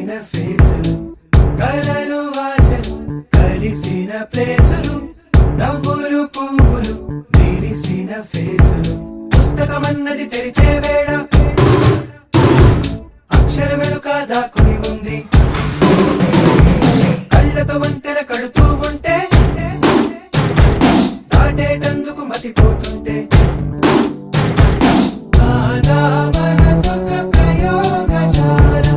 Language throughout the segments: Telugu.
విరిసిన ఫేసులు కలలు ఆశలు కలిసిన ప్లేసులు నవ్వులు పువ్వులు విరిసిన ఫేసులు పుస్తకమన్నది తెరిచే వేళ అక్షరమెలుక దాక్కుని ఉంది కళ్ళతో వంతెన కడుతూ ఉంటే దాటేటందుకు మతిపోతుంటే నానా మనసుక ప్రయోగశాల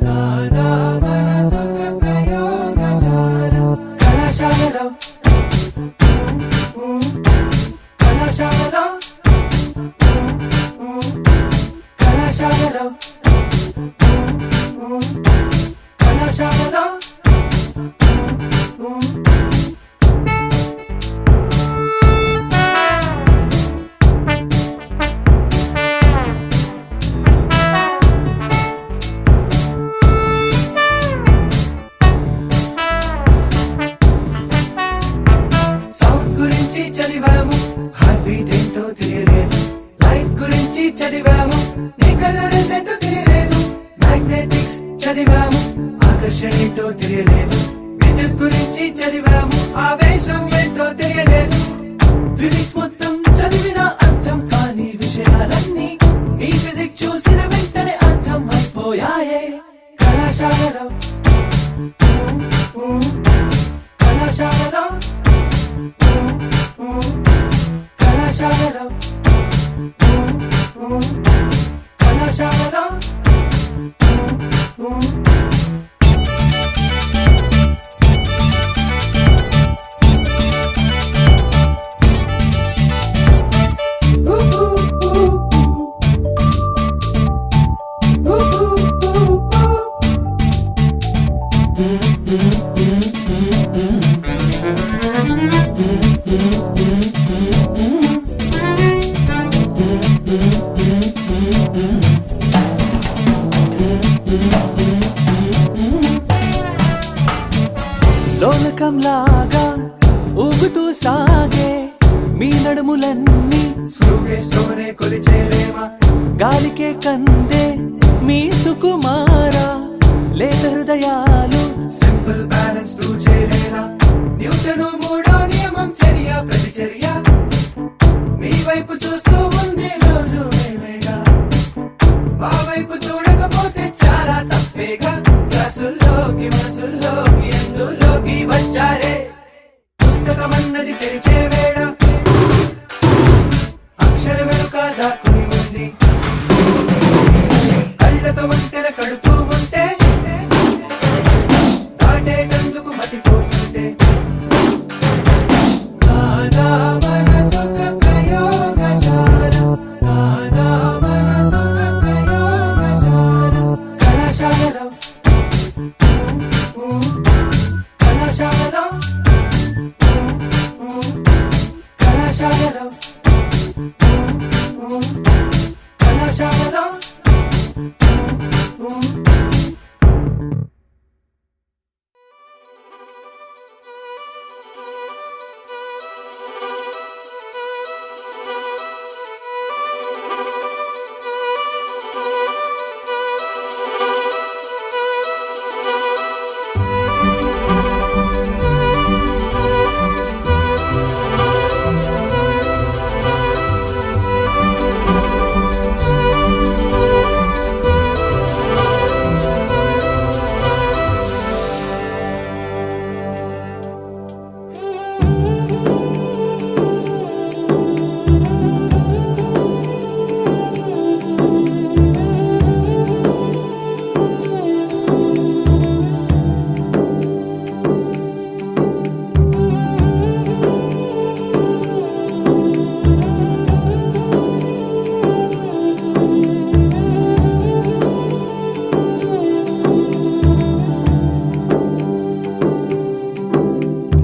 నానా మనసుక ప్రయోగశాల కళాశాలలో కళాశాలలో కళాశాలలో కళాశాలలో సౌండ్ గురించి చదివాము హార్ట్ బీట్ ఏంటో తెలియలేదు లైట్ గురించి చదివాము నీ కలర్స్ ఏంటో తెలియలేదు మ్యాగ్నెటిక్స్ చదివాము ఆకర్షణ ఏంటో తెలియలేదు విద్యుత్ గురించి చదివాము ఆవేశం ఏంటో తెలియలేదు ఫిజిక్స్ మొత్తం చదివిన అర్థం కాని విషయాలన్నీ నీ ఫిజిక్స్ చూసిన వెంటనే అర్థం అయిపోయాయే కళాశాలలో కళాశాలలో కళాశాలలో కళాశాలలో లోలకంలాగా ఊగుతూ సాగే మీ నడుములన్నీ స్లోనే కొలిచేలేమా గాలికే కందే మీ సుకుమారా లేత హృదయాలు సింపుల్ బ్యాలెన్స్ తూ చేయలేరా న్యూటను మూడో నియమం చర్య ప్రతిచర్య మీ వైపు చూస్తూ ఉంది రోజు మేమేగా మా వైపు చూడకపోతే చాలా తప్పేగా క్లాసుల్లోకి మనసుల్లోకి ఎందులోకి వచ్చారే పుస్తకమన్నది తెరిచే వేళ అక్షరమెలుక దాక్కుని ఉంది కళ్ళతో వంతెన కడుతూ ఉంటే దాటేటందుకు మతిపోతుంటే నానా మనసుక ప్రయోగశాల నానా మనసుక ప్రయోగశాల కళాశాలలో కళాశాలలో కళాశాలలో కళాశాలలో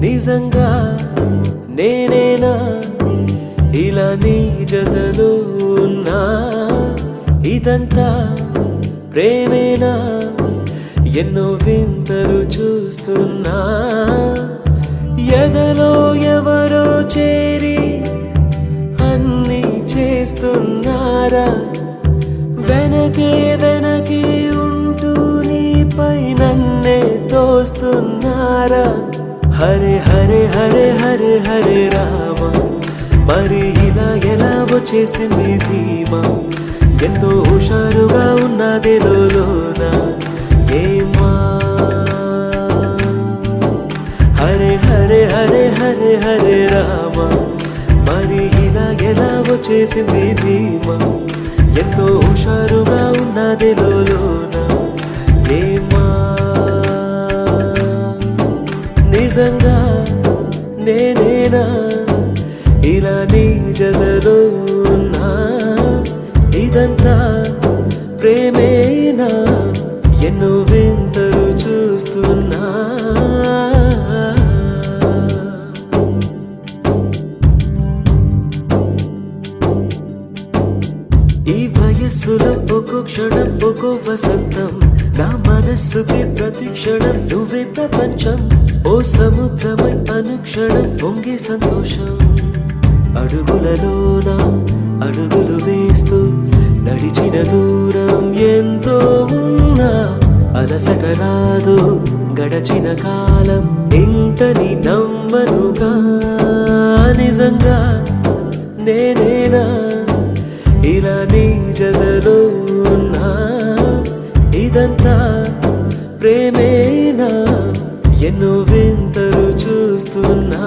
నిజంగా నేనేనా ఇలా నీ జతలో ఉన్నా ఇదంతా ప్రేమేనా ఎన్నో వింతలు చూస్తున్నా ఎదలో ఎవరో చేరి అన్నీ చేస్తున్నారా వెనకే వెనకే ఉంటూ నీపై నన్నే తోస్తున్నారా హరే హరే హరే హరే హరే రామ మరి ఇలా ఎలా వచ్చేసింది ధీమా ఎంతో హుషారుగా ఉన్నదే లోన ఏమా హరే హరే హరే హరే హరే రామ మరి ఇలా ఎలా వచ్చేసింది ధీమా ఎంతో హుషారుగా ఉన్నదే లోన ఏమా నిజంగా నేనేనా ఇలా నీ జతలో ఉన్నా ఇదంతా ప్రేమేనా ఎన్నో వింతలు చూస్తున్నా ఈ వయస్సులో ఒక్కో క్షణం ఒక్కో వసంతం నా మనస్సుకి ప్రతి క్షణం నువ్వే ప్రపంచం ఓ సముద్రమై అనుక్షణం పొంగే సంతోషం అడుగులలోన అడుగులు వేస్తూ నడిచిన దూరం ఎంతో ఉన్నా అలసట రాదు గడచిన కాలం ఇంతని నమ్మనుగా నిజంగా నేనేనా ఇలా నీ జతలో ఉన్నా ఇదంతా ప్రేమేనా ఎన్నో వింతలు చూస్తున్నా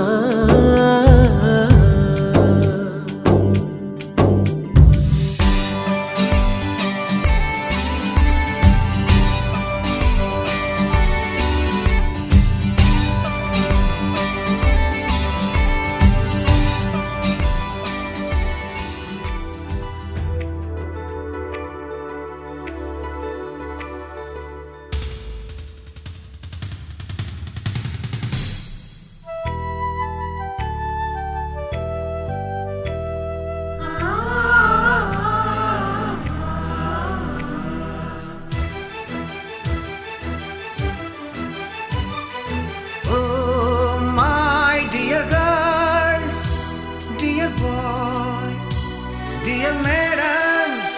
Dear madams,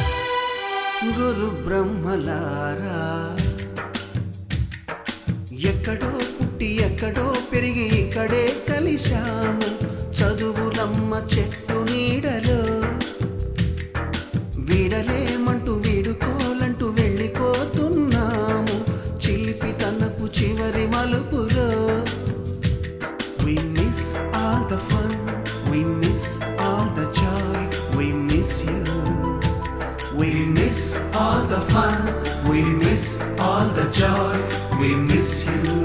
గురు బ్రహ్మలారా ఎక్కడో పుట్టి ఎక్కడో పెరిగి ఇక్కడే కలిశాము చదువులమ్మ చెట్టు నీడలో వీడలేమంటూ వీడుకోలంటూ వెళ్ళిపోతున్నాము చిలిపి తనపు చివరి మలుపులో We miss all the fun, we miss all the joy, we miss you. We miss all the fun, we miss all the joy, we miss you.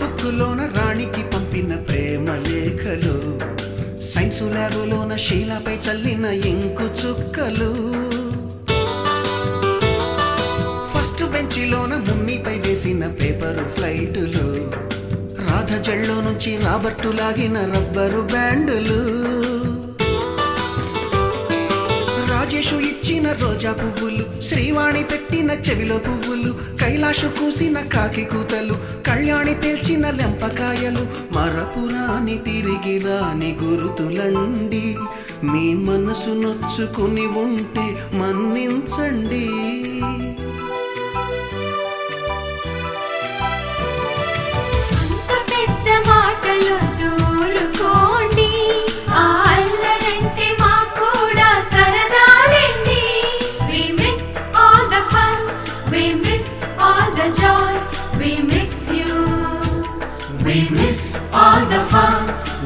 బుక్కులోన రాణికి పంపిన ప్రేమ లేఖలు సైన్సు ల్యాబులోన శీలాపై చల్లిన ఇంకు చుక్కలు ఫస్ట్ బెంచిలోన మున్నిపై వేసిన పేపరు ఫ్లైటులు రాధ జల్లో నుంచి రాబర్టు లాగిన రబ్బరు బ్యాండులు రాజేషు ఇచ్చిన రోజా పువ్వులు శ్రీవాణి పెట్టిన చెవిలో పువ్వులు కైలాషు కూసిన కాకి కూతలు కళ్యాణి పేల్చిన లెంపకాయలు మరపురాని తిరిగి రాని గురుతులండి మీ మనసు నొచ్చుకుని ఉంటే మన్నించండి We miss all the fun,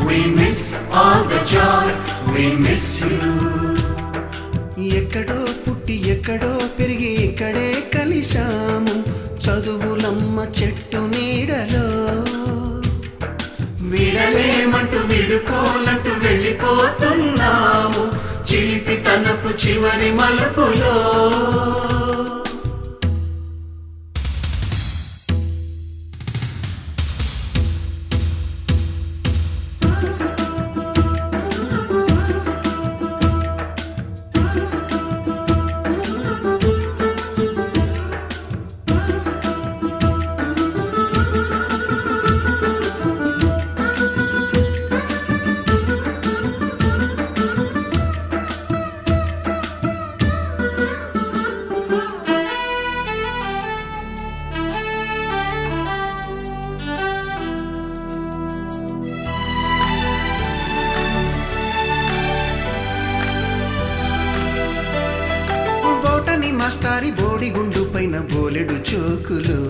we miss all the joy, we miss you. ఎక్కడో పుట్టి ఎక్కడో పెరిగి ఇక్కడే కలిశాము చదువులమ్మ చెట్టు నీడలో విడలేమంటూ విడుకోలంటూ వెళ్ళిపోతున్నాము చిలిపి తనపు చివరి మలుపులో. బోటని మాస్టారి బోడిగుండు పైన బోలెడు చోకులు,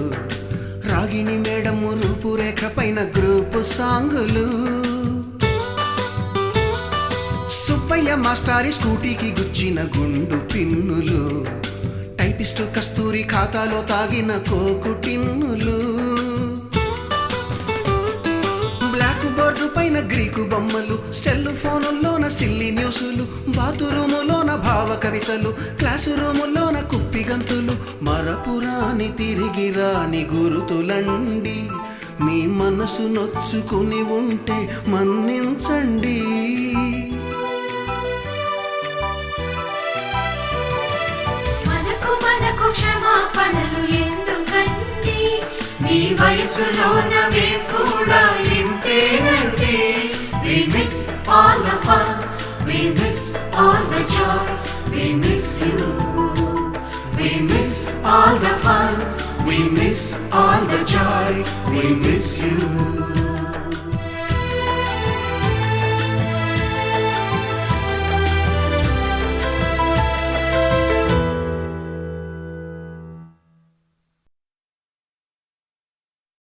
రాగిణి మేడము రూపురేఖ పైన గ్రూపు సాంగులు, సుబ్బయ్య మాస్టారి స్కూటీకి గుచ్చిన గుండు పిన్నులు, టైపిస్టు కస్తూరి ఖాతాలో తాగిన కోకు టిన్నులు, బ్లాక్ బోర్డు పైన గ్రీకు బొమ్మలు, సెల్ ఫోనుల్లోన సిల్లి న్యూసులు, బాతురూములోన భావ కవితలు, క్లాసు రూములోన కుప్పిగంతులు, మరపురాని తిరిగి రాని గురుతులండి. మీ మనసు నొచ్చుకుని ఉంటే మన్నించండి. మనకు క్షమాపణలు ఎందుకండి, మీ వయసులోన మేము కూడా ఇంతేనండి. We miss all the fun, we miss all the joy, we miss you. We miss all the fun, we miss all the joy, we miss you.